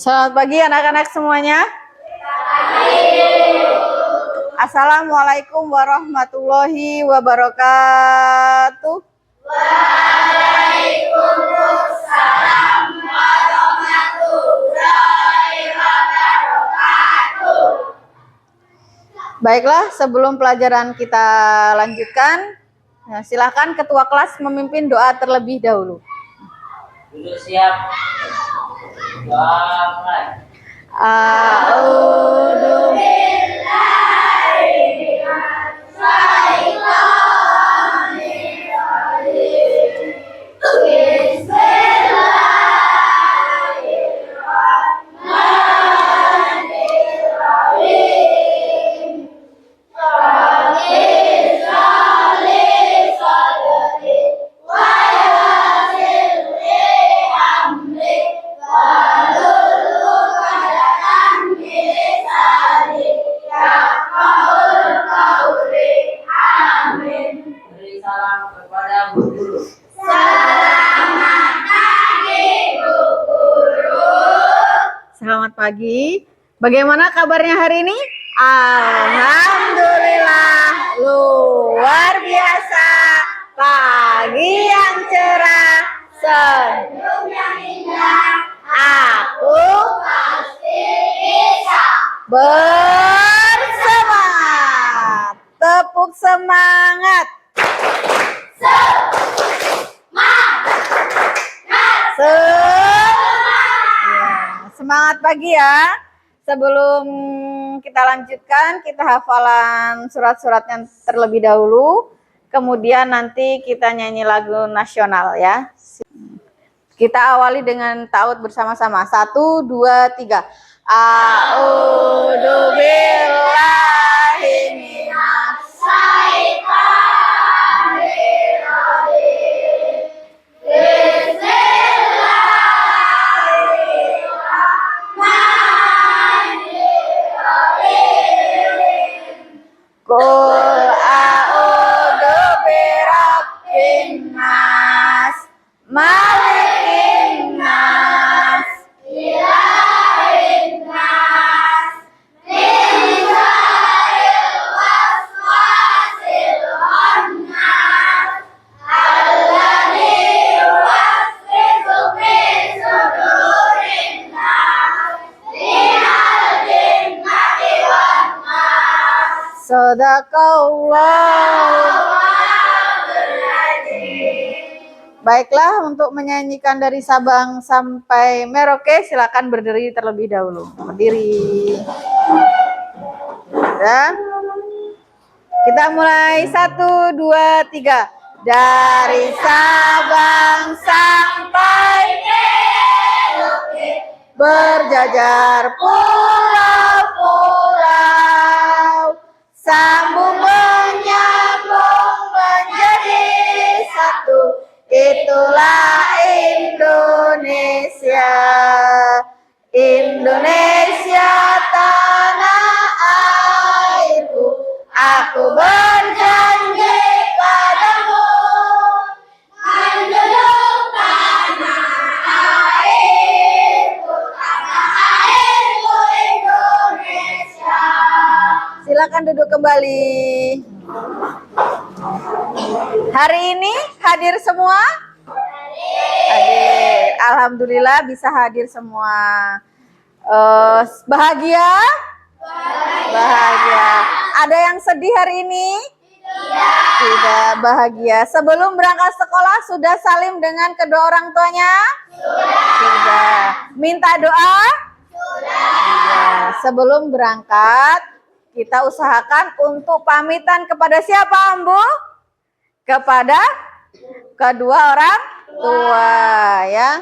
Selamat pagi anak-anak semuanya. Assalamualaikum warahmatullahi wabarakatuh. Waalaikumsalam warahmatullahi wabarakatuh. Baiklah, sebelum pelajaran kita lanjutkan, silakan ketua kelas memimpin doa terlebih dahulu. Duduk siap. Doa mulai. A'udzu billahi minasy syaithanir rajim. Bismillahirrahmanirrahim. Rabbi sholli sadri wa yassir li amri wahlul 'uqdatam min lisani yafqahul qawli. Amin. Beri salam kepada Bu Guru. Selamat pagi Bu Guru. Selamat pagi. Bagaimana kabarnya hari ini? Alhamdulillah, luar biasa. Pagi yang cerah, senyum yang indah. Aku pasti bisa bersemangat. Tepuk semangat. Semangat pagi ya. Sebelum kita lanjutkan, kita hafalan surat-suratnya terlebih dahulu. Kemudian nanti kita nyanyi lagu nasional ya. Kita awali dengan ta'awudz bersama-sama. 1, 2, 3. A'udzu billahi minasy syaithanir rajim. Qul a'udzu birabbin nas, malikin nas, ilahin nas, min syarril waswasil khannas, alladzi yuwaswisu fi sudurin nas, minal jinnati wan nas. Shadaqallah. Baiklah, untuk menyanyikan dari Sabang sampai Merauke, silakan berdiri terlebih dahulu. Berdiri. Dan kita mulai 1, 2, 3. Dari Sabang sampai Merauke, berjajar pulau-pulau, sambung menyambung menjadi satu. Itulah Indonesia. Indonesia tanah airku. Aku berjanji padamu, menjunjung tanah airku Indonesia. Silakan duduk kembali. Hari ini hadir semua? Hadir. Alhamdulillah bisa hadir semua. Bahagia? Bahagia. Ada yang sedih hari ini? Tidak. Bahagia. Sebelum berangkat sekolah sudah salim dengan kedua orang tuanya? Sudah. Minta doa? Sudah. Sebelum berangkat kita usahakan untuk pamitan kepada siapa, Ambu? Kepada kedua orang tua ya.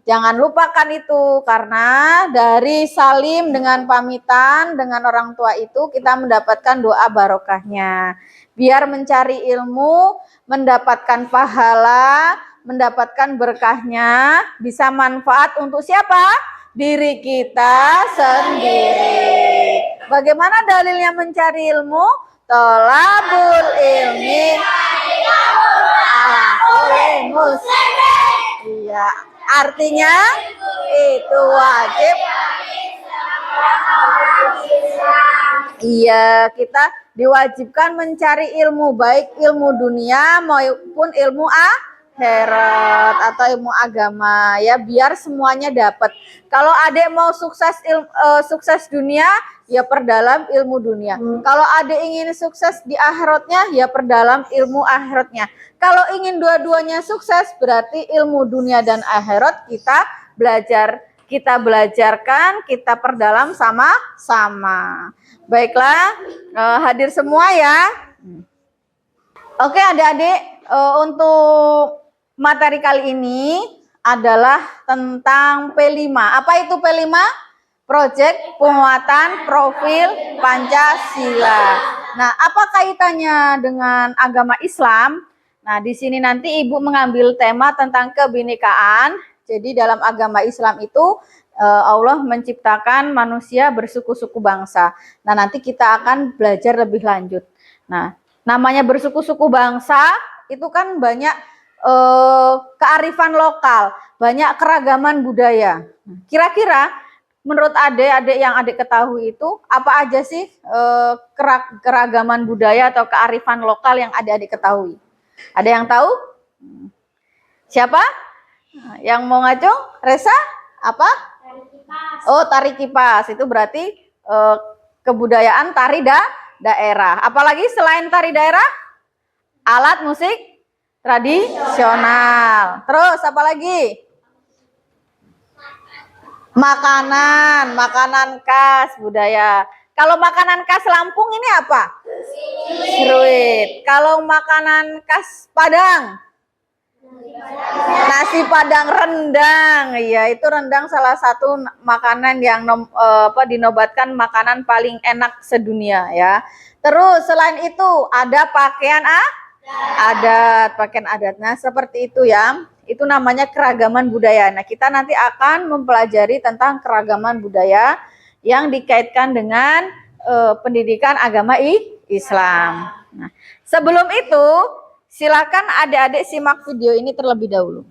Jangan lupakan itu, karena dari salim dengan pamitan dengan orang tua itu kita mendapatkan doa barokahnya. Biar mencari ilmu, mendapatkan pahala, mendapatkan berkahnya, bisa manfaat untuk siapa? Diri kita sendiri. Bagaimana dalilnya mencari ilmu? Tolabul ilmi ala kulli muslim. Iya, artinya itu wajib. Iya, kita diwajibkan mencari ilmu, baik ilmu dunia maupun ilmu akhirat atau ilmu agama ya, biar semuanya dapat. Kalau adek mau sukses dunia, ya perdalam ilmu dunia. Kalau adek ingin sukses di akhiratnya, ya perdalam ilmu akhiratnya. Kalau ingin dua-duanya sukses, berarti ilmu dunia dan akhirat kita belajarkan, kita perdalam sama-sama. Baiklah, hadir semua ya. Oke adik-adik, untuk materi kali ini adalah tentang P5. Apa itu P5? Proyek penguatan profil Pancasila. Nah, apa kaitannya dengan agama Islam? Nah, di sini nanti Ibu mengambil tema tentang kebinekaan. Jadi dalam agama Islam itu Allah menciptakan manusia bersuku-suku bangsa. Nah, nanti kita akan belajar lebih lanjut. Nah, namanya bersuku-suku bangsa itu kan banyak kearifan lokal, banyak keragaman budaya. Kira-kira menurut adik-adik yang adik ketahui itu apa aja sih keragaman budaya atau kearifan lokal yang adik-adik ketahui? Ada yang tahu? Siapa? Yang mau ngacung? Resa? Apa? Oh, tari kipas. Itu berarti kebudayaan tari daerah. Apalagi selain tari daerah? Alat musik tradisional. Terus apa lagi? Makanan khas budaya. Kalau makanan khas Lampung ini apa? Seruit. Kalau makanan khas Padang? Nasi Padang rendang. Iya, itu rendang salah satu makanan yang dinobatkan makanan paling enak sedunia ya. Terus selain itu ada pakaian pakaian adat. Nah, seperti itu ya. Itu namanya keragaman budaya. Nah, kita nanti akan mempelajari tentang keragaman budaya yang dikaitkan dengan pendidikan agama Islam. Nah, sebelum itu, silakan adik-adik simak video ini terlebih dahulu.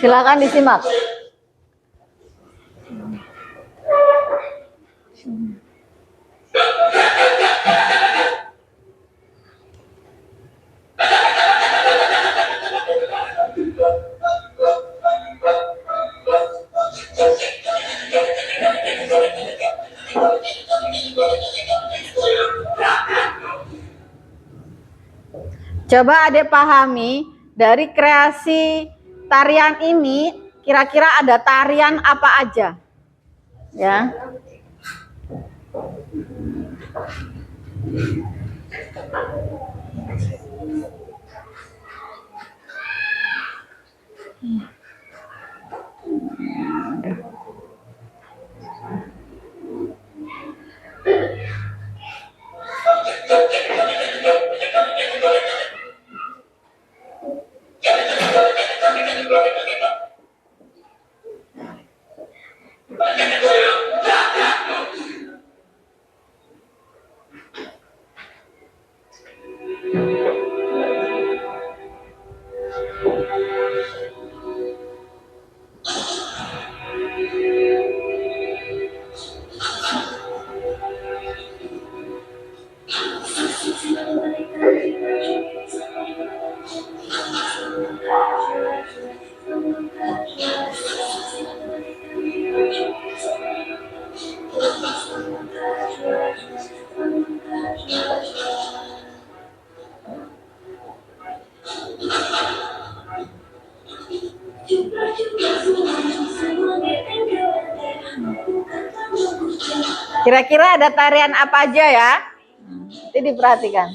Silakan disimak. Coba adik pahami dari kreasi tarian ini kira-kira ada tarian apa aja? Ya. Kira-kira ada tarian apa aja ya? Nanti diperhatikan.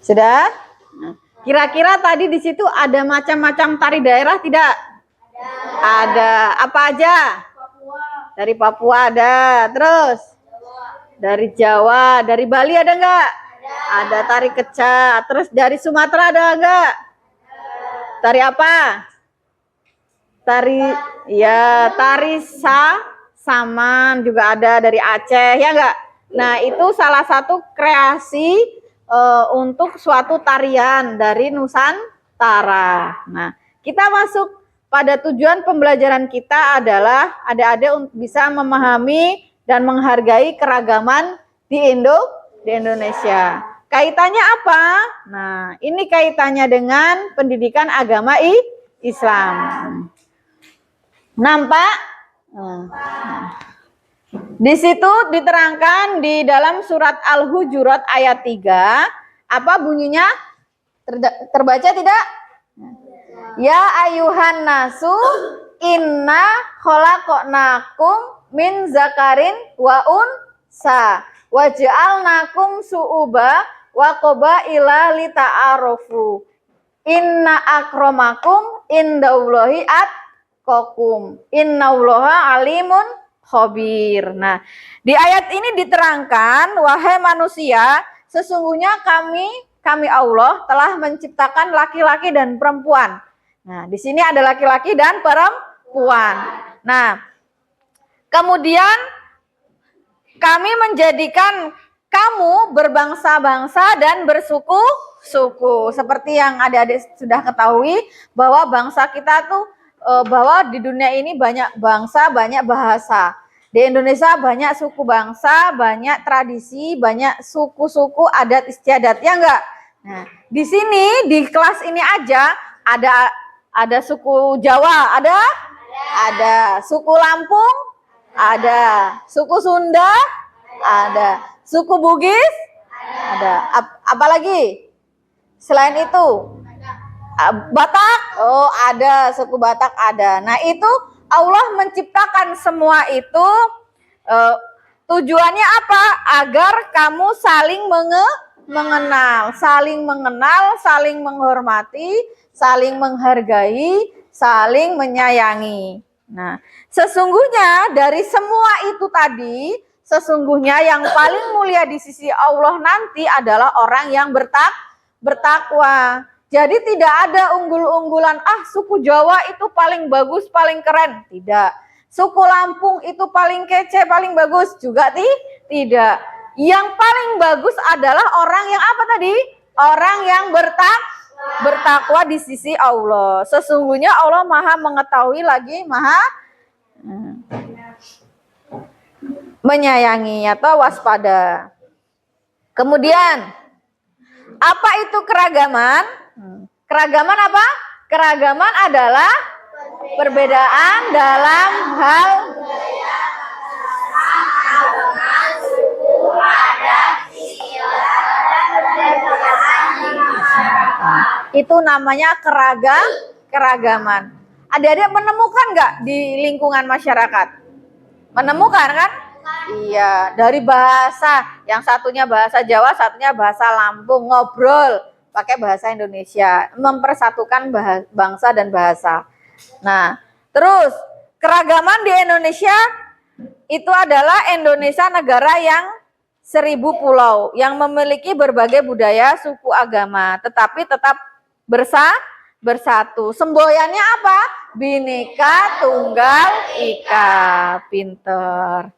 Sudah? Nah, kira-kira tadi di situ ada macam-macam tari daerah tidak? Ada. Apa aja? Dari Papua ada. Terus? Dari Jawa. Dari Bali ada enggak? Ada tari kecak. Terus dari Sumatera ada enggak? Tari apa? Tari, ya, tari saman juga ada dari Aceh, ya enggak? Nah, itu salah satu kreasi untuk suatu tarian dari Nusantara. Nah, kita masuk pada tujuan pembelajaran kita adalah adik-adik bisa memahami dan menghargai keragaman di Indonesia. Kaitannya apa? Nah, ini kaitannya dengan pendidikan agama Islam. Nampak? Di situ diterangkan di dalam surat Al-Hujurat ayat 3, apa bunyinya? Terbaca tidak? Ya ayuhan nasu inna khalaqnakum min zakarin wa unsa wa ja'alnakum su'uba wa qabaila lita'arufu. Inna akramakum indallahi atqakum. Innallaha alimun khabir. Nah, di ayat ini diterangkan, wahai manusia, sesungguhnya kami Allah telah menciptakan laki-laki dan perempuan. Nah, di sini ada laki-laki dan perempuan. Nah, kemudian kami menjadikan kamu berbangsa-bangsa dan bersuku-suku. Seperti yang adik-adik sudah ketahui bahwa bangsa kita tuh bahwa di dunia ini banyak bangsa, banyak bahasa. Di Indonesia banyak suku bangsa, banyak tradisi, banyak suku-suku, adat istiadat, ya enggak? Nah, di sini di kelas ini aja ada suku Jawa, ada suku Lampung, ada suku Sunda, ada suku Bugis, ada apa lagi? Selain itu, Batak, oh ada suku Batak ada. Nah itu Allah menciptakan semua itu tujuannya apa? Agar kamu saling mengenal, saling menghormati, saling menghargai, saling menyayangi. Nah, sesungguhnya dari semua itu tadi, sesungguhnya yang paling mulia di sisi Allah nanti adalah orang yang bertakwa. Jadi tidak ada unggul-unggulan, suku Jawa itu paling bagus, paling keren. Tidak. Suku Lampung itu paling kece, paling bagus. Juga tidak. Yang paling bagus adalah orang yang apa tadi? Orang yang bertakwa di sisi Allah. Sesungguhnya Allah maha mengetahui lagi, maha menyayangi atau waspada. Kemudian, apa itu keragaman? Keragaman apa? Keragaman adalah perbedaan dalam hal itu namanya keragaman. Adik-adik menemukan nggak di lingkungan masyarakat? Menemukan kan? Iya, dari bahasa, yang satunya bahasa Jawa, satunya bahasa Lampung, ngobrol pakai bahasa Indonesia, mempersatukan bangsa dan bahasa. Nah, terus keragaman di Indonesia itu adalah Indonesia negara yang 1000 pulau, yang memiliki berbagai budaya, suku, agama, tetapi tetap bersatu. Semboyannya apa? Bhinneka Tunggal Ika. Pinter.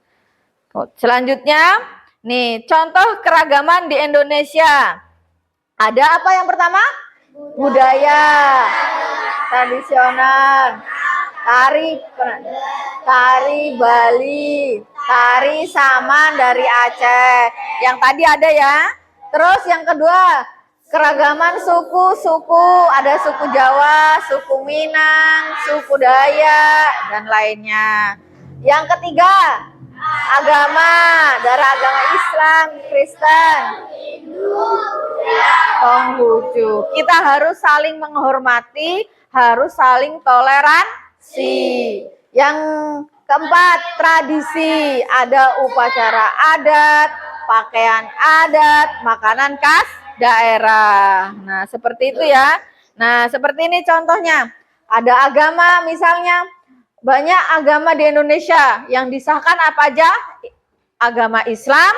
Selanjutnya, nih contoh keragaman di Indonesia. Ada apa yang pertama? Budaya tradisional, tari Bali, tari Saman dari Aceh. Yang tadi ada ya. Terus yang kedua, keragaman suku-suku, ada suku Jawa, suku Minang, suku Dayak, dan lainnya. Yang ketiga, agama, dari agama Islam, Kristen, Konghucu. Kita harus saling menghormati, harus saling toleransi. Yang keempat, tradisi, ada upacara adat, pakaian adat, makanan khas daerah. Nah, seperti itu ya. Nah, seperti ini contohnya. Ada agama misalnya, banyak agama di Indonesia yang disahkan apa aja? Agama Islam,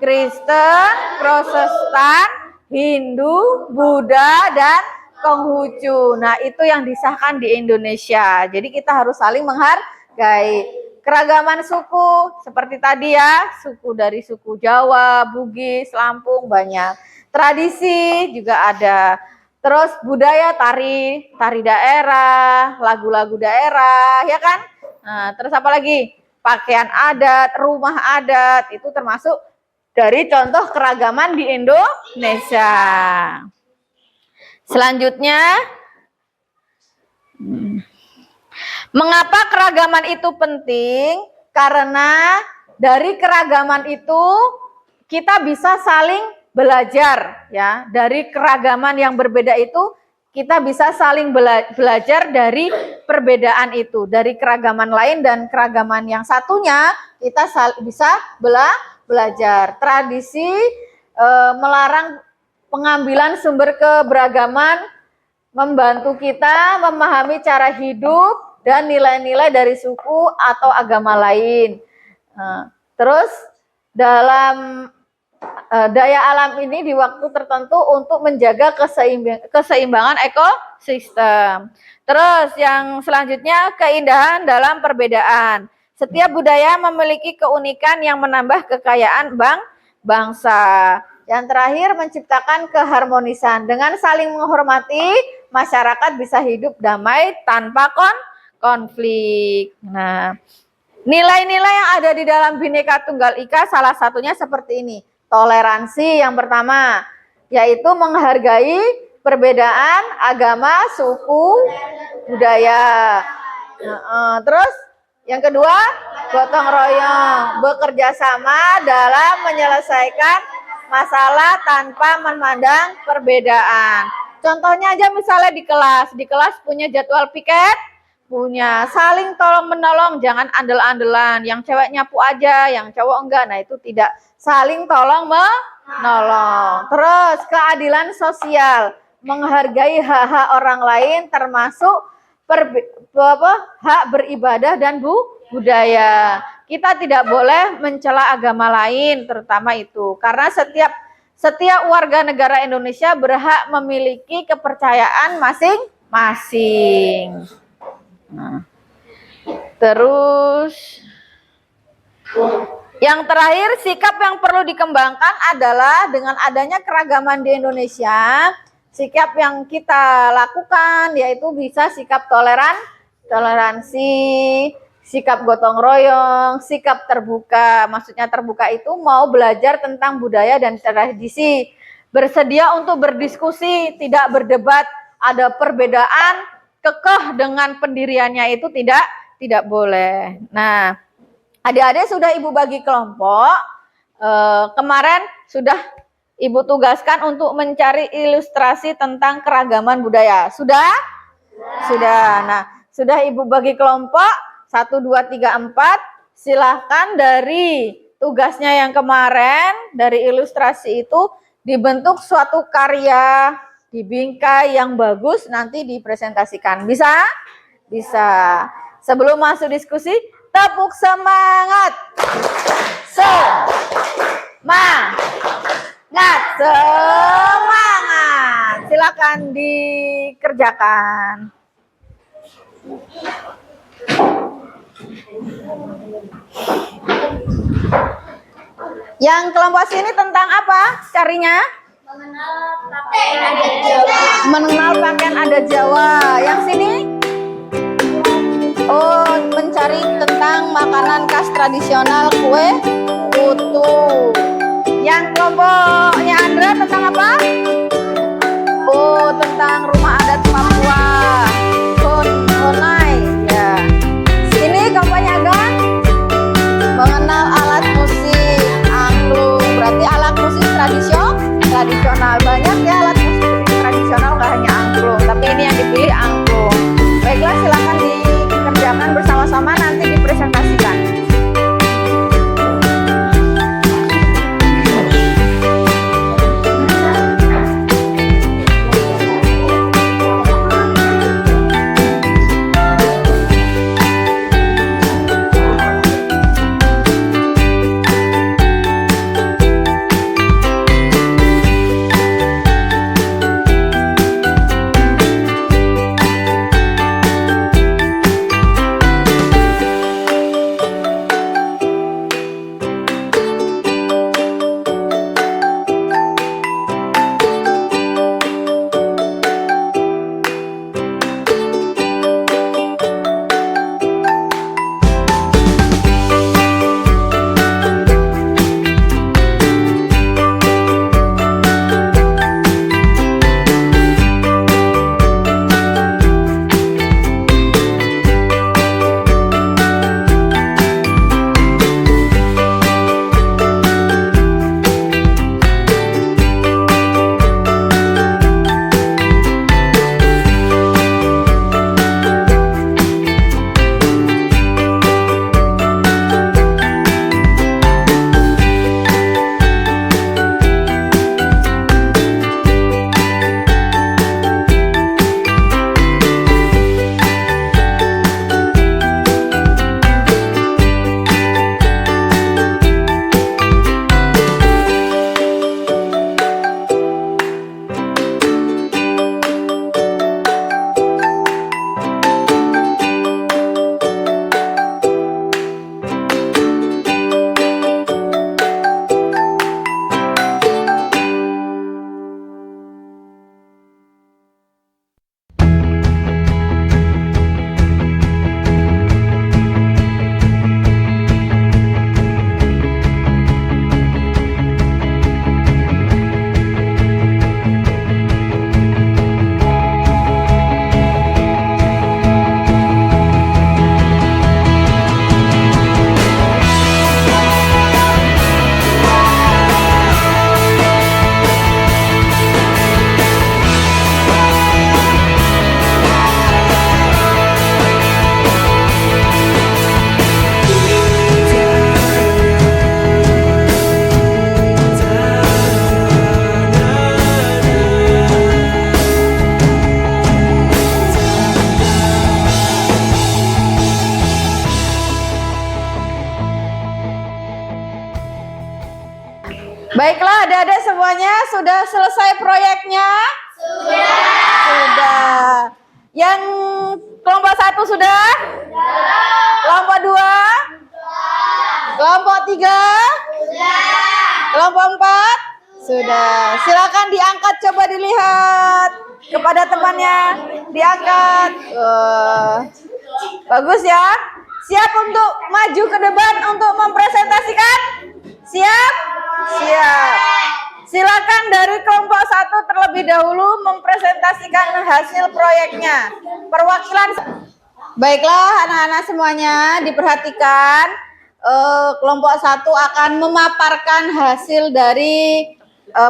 Kristen, Protestan, Hindu, Buddha, dan Konghucu. Nah, itu yang disahkan di Indonesia. Jadi kita harus saling menghargai. Keragaman suku, seperti tadi ya, suku dari suku Jawa, Bugis, Lampung, banyak. Tradisi juga ada. Terus budaya, tari daerah, lagu-lagu daerah, ya kan? Nah, terus apa lagi? Pakaian adat, rumah adat, itu termasuk dari contoh keragaman di Indonesia. Selanjutnya, mengapa keragaman itu penting? Karena dari keragaman itu kita bisa saling belajar ya. Dari keragaman yang berbeda itu kita bisa saling belajar dari perbedaan itu, dari keragaman lain dan keragaman yang satunya kita bisa belajar. Tradisi melarang pengambilan sumber keberagaman, membantu kita memahami cara hidup dan nilai-nilai dari suku atau agama lain. Terus dalam daya alam ini di waktu tertentu untuk menjaga keseimbangan ekosistem. Terus yang selanjutnya, keindahan dalam perbedaan. Setiap budaya memiliki keunikan yang menambah kekayaan bangsa. Yang terakhir, menciptakan keharmonisan. Dengan saling menghormati, masyarakat bisa hidup damai tanpa konflik. Nah, nilai-nilai yang ada di dalam Bhinneka Tunggal Ika salah satunya seperti ini. Toleransi yang pertama, yaitu menghargai perbedaan agama, suku, budaya. Terus yang kedua, gotong royong, bekerja sama dalam menyelesaikan masalah tanpa memandang perbedaan. Contohnya aja misalnya di kelas punya jadwal piket, punya saling tolong menolong, jangan andel-andelan, yang cewek nyapu aja, yang cowok enggak. Nah, itu tidak, saling tolong menolong. Terus keadilan sosial, menghargai hak-hak orang lain termasuk hak beribadah dan budaya. Kita tidak boleh mencela agama lain, terutama itu, karena setiap warga negara Indonesia berhak memiliki kepercayaan masing-masing. Nah, terus yang terakhir, sikap yang perlu dikembangkan adalah dengan adanya keragaman di Indonesia, sikap yang kita lakukan yaitu bisa sikap toleransi, sikap gotong royong, sikap terbuka. Maksudnya terbuka itu mau belajar tentang budaya dan tradisi. Bersedia untuk berdiskusi, tidak berdebat. Ada perbedaan, kekeh dengan pendiriannya itu tidak boleh. Nah, adik-adik sudah Ibu bagi kelompok. Kemarin sudah Ibu tugaskan untuk mencari ilustrasi tentang keragaman budaya. Sudah? Sudah. Nah, sudah Ibu bagi kelompok 1, 2, 3, 4. Silahkan dari tugasnya yang kemarin, dari ilustrasi itu dibentuk suatu karya, dibingkai yang bagus, nanti dipresentasikan. Bisa? Bisa. Sebelum masuk diskusi, tepuk semangat. Semangat. Silakan dikerjakan. Yang kelompok sini tentang apa carinya? Mengenal pakaian adat Jawa. Yang sini? Oh, mencari tentang makanan khas tradisional kue putu. Yang kelompoknya Andra tentang apa? Oh, tentang rumah adat Papua. Honai. Ya. Sini kelompoknya Agan mengenal alat musik angklung. Berarti alat musik tradisional. Banyak ya alat musik tradisional, nggak hanya angklung. Tapi ini yang dipilih angklung. Baiklah, silakan dikerjakan bersama-sama, nanti dipresentasikan. Baiklah, adik-adik semuanya sudah selesai proyeknya? Sudah. Yang kelompok 1 sudah? Kelompok 2? Kelompok 3? Kelompok 4? Sudah. Silakan diangkat, coba dilihat kepada temannya. Diangkat. Bagus ya. Siap untuk maju ke depan untuk mempresentasikan? Siap? Siap. Silakan dari kelompok 1 terlebih dahulu mempresentasikan hasil proyeknya. Perwakilan. Baiklah anak-anak semuanya, diperhatikan. Kelompok 1 akan memaparkan hasil dari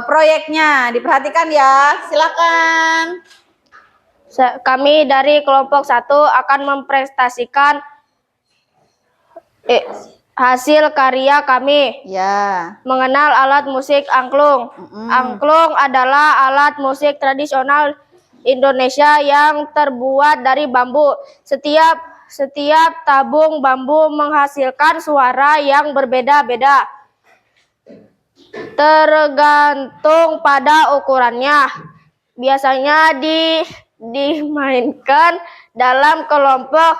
proyeknya. Diperhatikan ya, silakan. Kami dari kelompok 1 akan mempresentasikan hasil karya kami. Ya. Mengenal alat musik angklung. Angklung adalah alat musik tradisional Indonesia yang terbuat dari bambu. Setiap tabung bambu menghasilkan suara yang berbeda-beda, tergantung pada ukurannya. Biasanya dimainkan dalam kelompok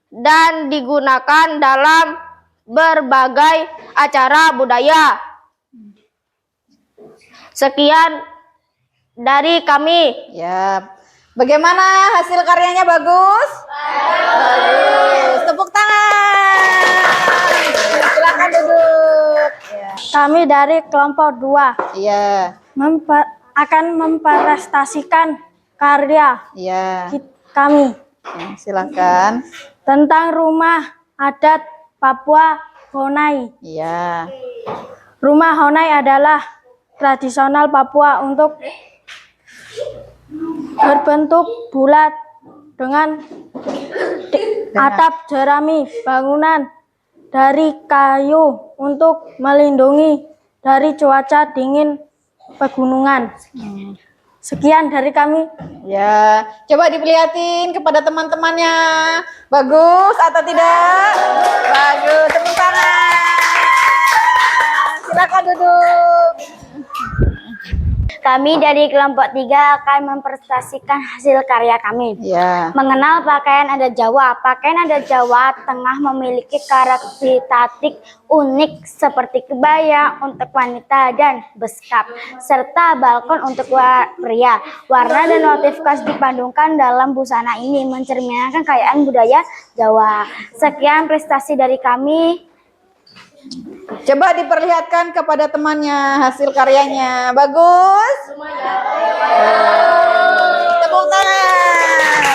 dan digunakan dalam berbagai acara budaya. Sekian dari kami. Ya. Bagaimana hasil karyanya, bagus? Bagus. Tepuk tangan. Silakan duduk. Ya. Kami dari kelompok 2 Iya. akan mempresentasikan karya Iya. kami Ya, silakan. tentang rumah adat Papua Honai. Iya. Rumah Honai adalah tradisional Papua untuk berbentuk bulat dengan atap jerami, bangunan dari kayu untuk melindungi dari cuaca dingin pegunungan. Sekian dari kami. Ya, coba diperlihatin kepada teman-temannya. Bagus atau tidak? Bagus. Tepuk tangan. Silakan duduk. Kami dari kelompok 3 akan mempresentasikan hasil karya kami. Ya. Mengenal pakaian adat Jawa. Pakaian adat Jawa Tengah memiliki karakteristik unik seperti kebaya untuk wanita dan beskap, serta balkon untuk pria. Warna dan motif khas dipadukan dalam busana ini mencerminkan kekayaan budaya Jawa. Sekian prestasi dari kami. Coba diperlihatkan kepada temannya hasil karyanya. Bagus? Tepuk tangan.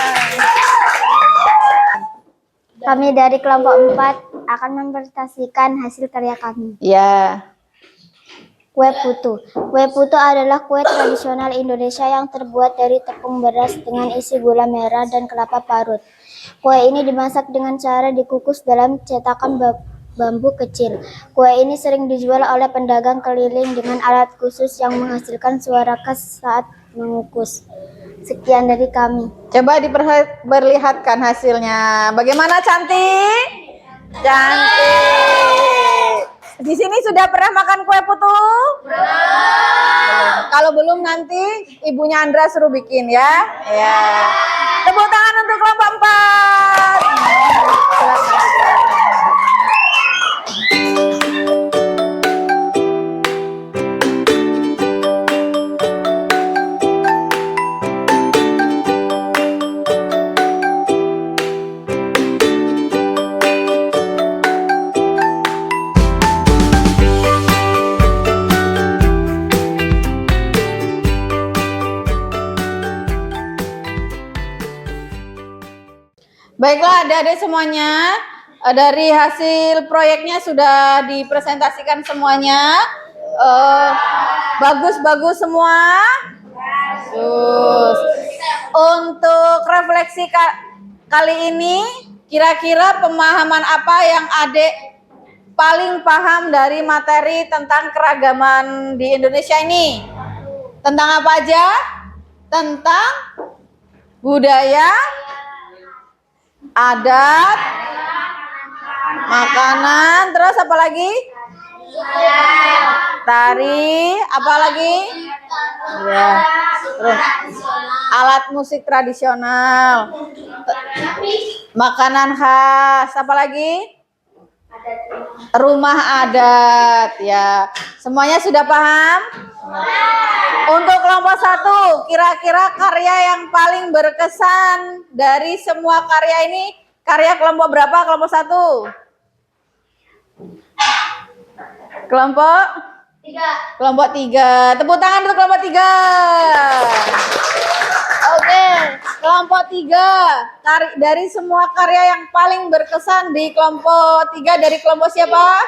Kami dari kelompok 4 akan mempresentasikan hasil karya kami. Ya. Kue putu. Kue putu adalah kue tradisional Indonesia yang terbuat dari tepung beras dengan isi gula merah dan kelapa parut. Kue ini dimasak dengan cara dikukus dalam cetakan bambu kecil. Kue ini sering dijual oleh pedagang keliling dengan alat khusus yang menghasilkan suara khas saat mengukus. Sekian dari kami. Coba diperlihatkan hasilnya. Bagaimana, cantik? Cantik. Di sini sudah pernah makan kue putu? Belum. Kalau belum nanti ibunya Andra suruh bikin ya. Ya. Tepuk tangan untuk kelompok 4. Silakan. Baiklah adik-adik semuanya, dari hasil proyeknya sudah dipresentasikan semuanya. Bagus-bagus semua. Bagus. Untuk refleksi kali ini, kira-kira pemahaman apa yang adik paling paham dari materi tentang keragaman di Indonesia ini? Tentang apa aja? Tentang budaya, adat, makanan, terus apa lagi? Tari, apa lagi? Ya, terus alat musik tradisional, makanan khas, apa lagi? Rumah adat, ya. Semuanya sudah paham? Untuk kelompok 1, kira-kira karya yang paling berkesan dari semua karya ini karya kelompok berapa? Kelompok 1. Kelompok 3. Kelompok 3. Tepuk tangan untuk kelompok 3. Oke, kelompok 3. Dari semua karya yang paling berkesan di kelompok 3 dari kelompok siapa?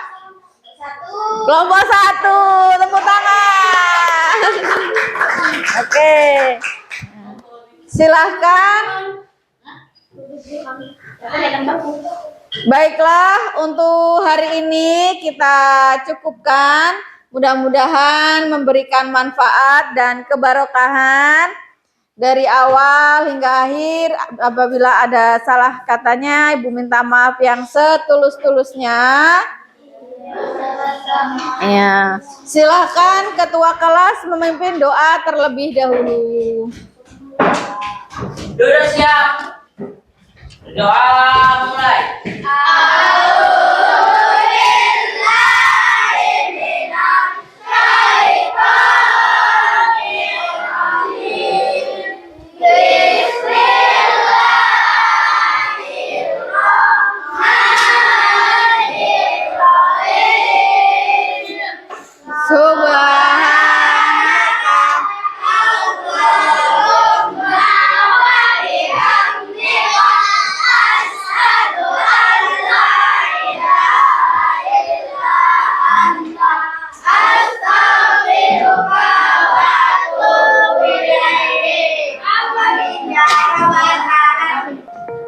1. Kelompok 1. Tepuk tangan. Oke. Silahkan. Baiklah, untuk hari ini kita cukupkan. Mudah-mudahan memberikan manfaat dan kebarokahan dari awal hingga akhir. Apabila ada salah katanya, Ibu minta maaf yang setulus-tulusnya. Ya, silahkan ketua kelas memimpin doa terlebih dahulu. Duduk siap. Doa mulai.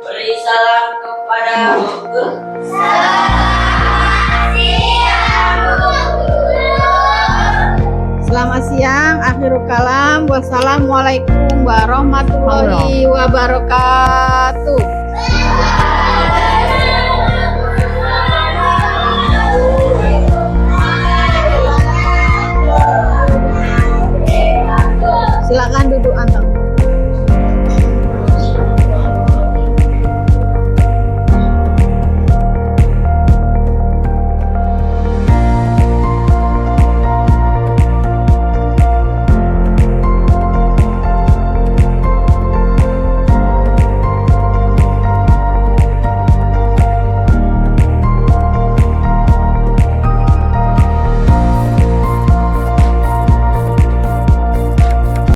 Beri salam kepada guru. Selamat siang, akhirul kalam. Wassalamualaikum warahmatullahi wabarakatuh.